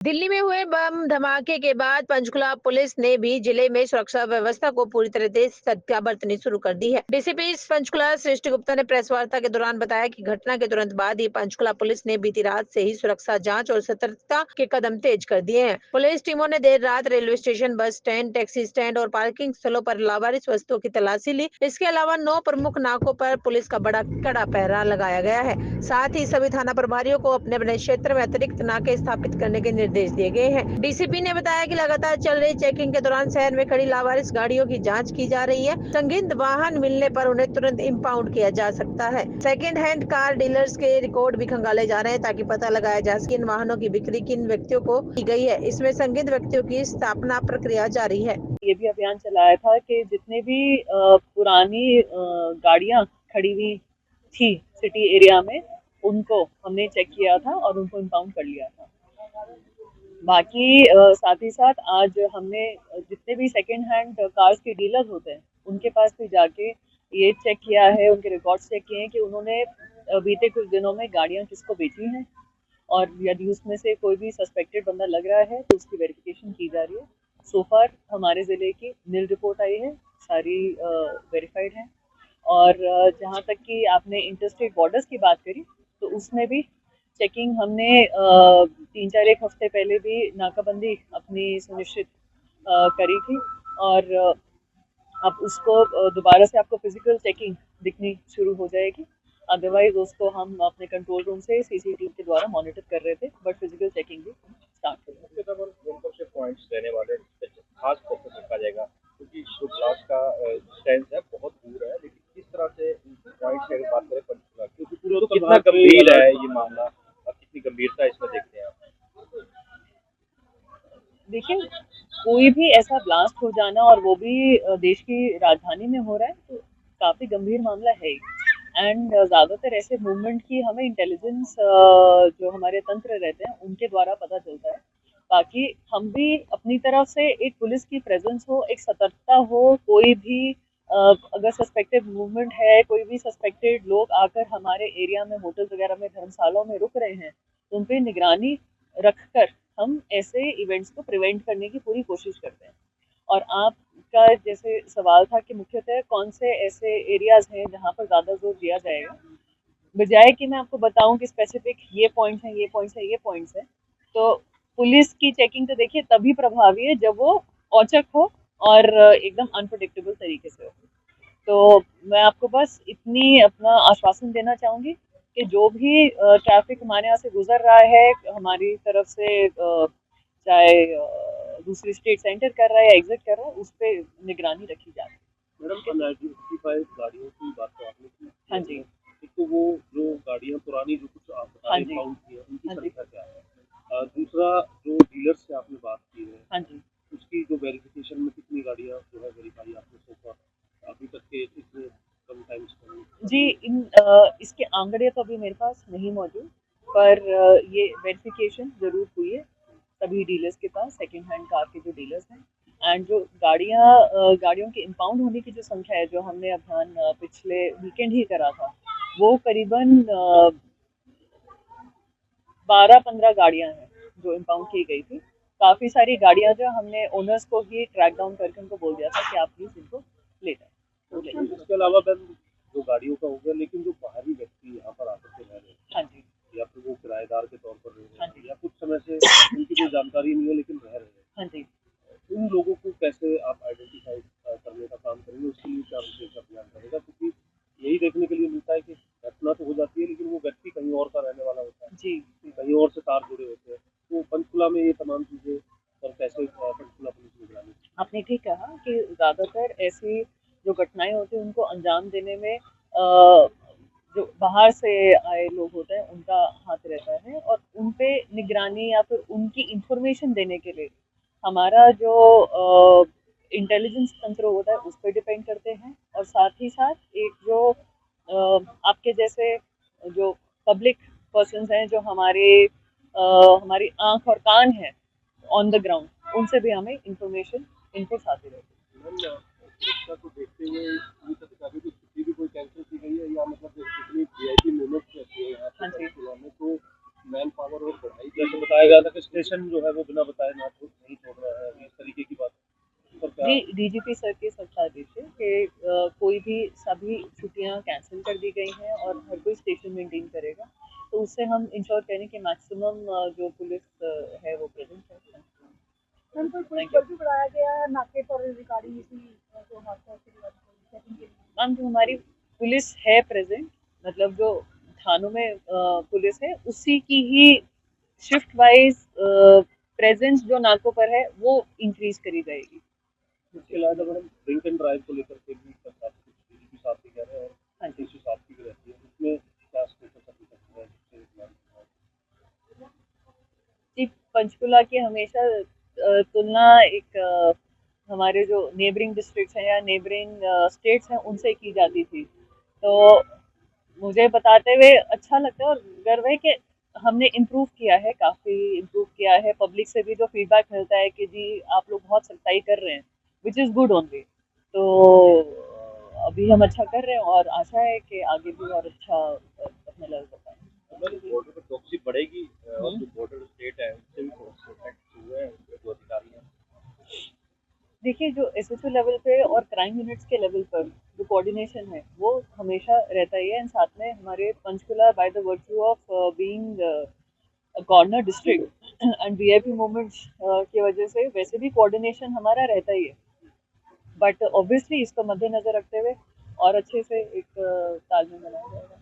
दिल्ली में हुए बम धमाके के बाद पंचकुला पुलिस ने भी जिले में सुरक्षा व्यवस्था को पूरी तरह से सख्तियां बरतनी शुरू कर दी है। डीसीपी पंचकुला सृष्टि गुप्ता ने प्रेस वार्ता के दौरान बताया कि घटना के तुरंत बाद ही पंचकुला पुलिस ने बीती रात से ही सुरक्षा जांच और सतर्कता के कदम तेज कर दिए हैं। पुलिस टीमों ने देर रात railway station, bus stand, taxi stand और पार्किंग स्थलों पर लावारिस वस्तुओं की तलाशी ली। इसके अलावा 9 प्रमुख नाकों पर पुलिस का बड़ा कड़ा पहरा लगाया गया है। साथ ही सभी थाना प्रभारियों को अपने अपने क्षेत्र में अतिरिक्त नाके स्थापित करने के निर्देश दिए गए हैं। डीसीपी ने बताया कि लगातार चल रही चेकिंग के दौरान शहर में खड़ी लावारिस गाड़ियों की जांच की जा रही है। संदिग्ध वाहन मिलने पर उन्हें तुरंत इम्पाउंड किया जा सकता है। सेकेंड हैंड कार डीलर्स के रिकॉर्ड भी खंगाले जा रहे हैं ताकि पता लगाया जा सके इन वाहनों की बिक्री किन व्यक्तियों को की गई है। इसमें संदिग्ध व्यक्तियों की स्थापना प्रक्रिया जारी है। ये भी अभियान चलाया था कि जितने भी पुरानी गाड़ियां खड़ी हुई थी सिटी एरिया में, उनको हमने चेक किया था और उनको इम्पाउंड कर लिया था। बाकी साथ ही साथ आज हमने जितने भी सेकेंड हैंड कार्स के डीलर्स होते हैं उनके पास भी जाके ये चेक किया है, उनके रिकॉर्ड्स चेक किए हैं कि उन्होंने बीते कुछ दिनों में गाड़ियां किसको बेची हैं, और यदि उसमें से कोई भी सस्पेक्टेड बंदा लग रहा है तो उसकी वेरिफिकेशन की जा रही है। सो फार हमारे ज़िले की नील रिपोर्ट आई है, सारी वेरीफाइड है। और जहाँ तक कि आपने इंटरस्टेट बॉर्डर्स की बात करी, तो उसमें भी चेकिंग हमने 3-4 हफ्ते पहले भी नाकाबंदी अपनी सुनिश्चित करी थी, और अब उसको दोबारा से आपको फिजिकल चेकिंग दिखनी शुरू हो जाएगी। अदरवाइज उसको हम अपने कंट्रोल रूम से सीसीटीवी के द्वारा मॉनिटर कर रहे थे, बट फिजिकल चेकिंग भी स्टार्ट हो गई। पॉइंट्स रहने वाले खास फोकस रखा जाएगा क्योंकि जो ब्लास्ट का डिस्टेंस है बहुत दूर है, लेकिन किस तरह से पॉइंट्स की अगर बात करें पंचकुला क्योंकि पूरा तो कितना गंभीर है ये मामला और कितनी गंभीरता इसमें देखते हैं आप? देखिए, कोई भी ऐसा ब्लास्ट हो जाना और वो भी देश की राजधानी में हो रहा है, तो काफ़ी गंभीर मामला है ही। एंड ज़्यादातर ऐसे मूवमेंट की हमें इंटेलिजेंस जो हमारे तंत्र रहते हैं उनके द्वारा पता चलता है। बाकी हम भी अपनी तरफ से एक पुलिस की प्रेजेंस हो, एक सतर्कता हो, कोई भी अगर सस्पेक्टेड मूवमेंट है, कोई भी सस्पेक्टेड लोग आकर हमारे एरिया में होटल्स वगैरह में धर्मशालाओं में रुक रहे हैं, तो उन पर निगरानी रखकर हम ऐसे इवेंट्स को प्रिवेंट करने की पूरी कोशिश करते हैं। और आपका जैसे सवाल था कि मुख्यतः कौन से ऐसे एरियाज हैं जहाँ पर ज़्यादा जोर दिया जाएगा, बजाय कि मैं आपको बताऊं कि स्पेसिफिक ये पॉइंट्स हैं, ये पॉइंट्स हैं, ये पॉइंट्स हैं, तो पुलिस की चेकिंग तो देखिए तभी प्रभावी है जब वो औचक हो और एकदम अनप्रडिक्टेबल तरीके से हो। तो मैं आपको बस इतनी अपना आश्वासन देना चाहूँगी कि जो भी ट्रैफिक हमारे यहाँ से गुजर रहा है हमारी तरफ से, चाहे दूसरी स्टेट सेंटर कर रहा है या एग्जिट कर रहा है, उस पर निगरानी रखी जा रही है। मैडम, अनआइडेंटिफाइड गाड़ियों की बात तो आपने की। हाँ जी। एक तो वो जो गाड़ियाँ पुरानी जो कुछ आप बता रहे हाँ की है उनकी जी। संख्या क्या है? दूसरा जो डीलर्स से आपने बात की है, हाँ जी। उसकी जो वेरिफिकेशन में कितनी गाड़ियाँ जो है वेरीफाई आपने सो फार अभी तक के इतने कम टाइम्स में? जी, इसके आंकड़े तो अभी मेरे पास नहीं मौजूद, पर ये वेरिफिकेशन ज़रूर हुई है सभी डीलर्स के पास, सेकेंड हैंड कार के जो डीलर्स हैं। एंड जो गाड़ियों के इम्पाउंड होने की जो संख्या है, जो हमने अभियान पिछले वीकेंड ही करा था, वो करीबन 12-15 गाड़ियाँ हैं जो इम्पाउंड की गई थी। काफ़ी सारी गाड़ियाँ जो हमने ओनर्स को ही ट्रैक डाउन करके उनको बोल दिया था कि आप प्लीज़ इनको ले जाएं। इसके अलावा मैम जो गाड़ियों का हो गया, लेकिन जो बाहरी व्यक्ति यहाँ पर आकर के रह रहे हैं, हाँ जी, या फिर वो किराएदार के तौर पर रह रहे हाँ हैं जी, या कुछ समय से उनकी कोई जानकारी नहीं है लेकिन रह रहे हैं, हाँ जी। उन लोगों को कैसे आप आइडेंटिफाई करने का काम करेंगे, उसके लिए क्या विशेष अभियान करेगा? क्योंकि यही देखने के लिए मिलता है कि घटना तो हो जाती है लेकिन वो व्यक्ति कहीं और का रहने वाला होता है, जी, कहीं और से तार जुड़े होते हैं। तो पंचकुला में ये तमाम चीज़ें और कैसे पंचकुला पुलिस निगरानी? आपने ठीक कहा कि ज़्यादातर ऐसी जो घटनाएं होती हैं उनको अंजाम देने में जो बाहर से आए लोग होते हैं उनका हाथ रहता है, और उन पे निगरानी या फिर उनकी इंफॉर्मेशन देने के लिए हमारा जो इंटेलिजेंस तंत्र होता है उस पर डिपेंड करते हैं। और साथ ही साथ एक जो आपके जैसे जो पब्लिक पर्सन्स हैं, जो हमारी आंख और कान है ऑन द ग्राउंड, उनसे भी हमें इंफॉर्मेशन इनपुट्स आती रहती है। सुरक्षा को देखते हुए पुलिस अधिकारियों की छुट्टी भी कोई कैंसिल की गई है, या मतलब जितनी वीआईपी मोमेंट्स रहती है यहाँ हाँ जी। पंचकुला में, तो मैन पावर और बढ़ाई, जैसे बताया गया था कि स्टेशन जो है वो बिना बताए ना नहीं छोड़ रहा है, इस तरीके की बात पर क्या? जी, डीजीपी सर के सबका आदेश है कि कोई भी सभी छुट्टियां कैंसिल कर दी गई हैं और हर कोई स्टेशन मेंटेन करेगा, तो उससे हम इंश्योर करें कि मैक्सिमम जो पुलिस है वो प्रेजेंट है। मैम कोई पुलिस बल भी बढ़ाया गया है नाके पर रिगार्डिंग इसी जो हादसा के बाद चेकिंग के लिए? मैम जो हमारी पुलिस है प्रेजेंट, मतलब जो थानों में पुलिस है उसी की ही शिफ्ट वाइज प्रेजेंस जो नाकों पर है वो इंक्रीज करी जाएगी। इसके अलावा मैडम ड्रिंक एंड ड्राइव को लेकर के भी सरकार कुछ डीजीपी साहब भी कह रहे हैं और हाँ जी, डीसी साहब की भी रहती है, उसमें क्या स्टेटस अभी तक है जिससे जी पंचकुला की हमेशा तुलना एक हमारे जो नेबरिंग डिस्ट्रिक्ट्स हैं या नेबरिंग स्टेट्स हैं उनसे की जाती थी, तो मुझे बताते हुए अच्छा लगता है और गर्व है कि हमने इम्प्रूव किया है, काफ़ी इम्प्रूव किया है। पब्लिक से भी जो फीडबैक मिलता है कि जी आप लोग बहुत सख्ताई कर रहे हैं, विच इज़ गुड ओनली। तो अभी हम अच्छा कर रहे हैं और आशा है कि आगे भी और अच्छा अपना लेवल कर पाएंगे। बॉर्डर पर चौकसी बढ़ेगी और जो बॉर्डर स्टेट है उससे भी प्रोटेक्ट हुए हैं जो अधिकारी हैं। देखिए जो एसएचओ लेवल पे और क्राइम यूनिट्स के लेवल पर जो कोऑर्डिनेशन है वो हमेशा रहता ही है, एंड साथ में हमारे Panchkula by the virtue of being corner district and VIP movements की वजह से वैसे भी कोऑर्डिनेशन हमारा रहता ही है, बट ऑब्वियसली इसको मद्देनजर रखते हुए और अच्छे से एक तालमेल बनाया जाएगा।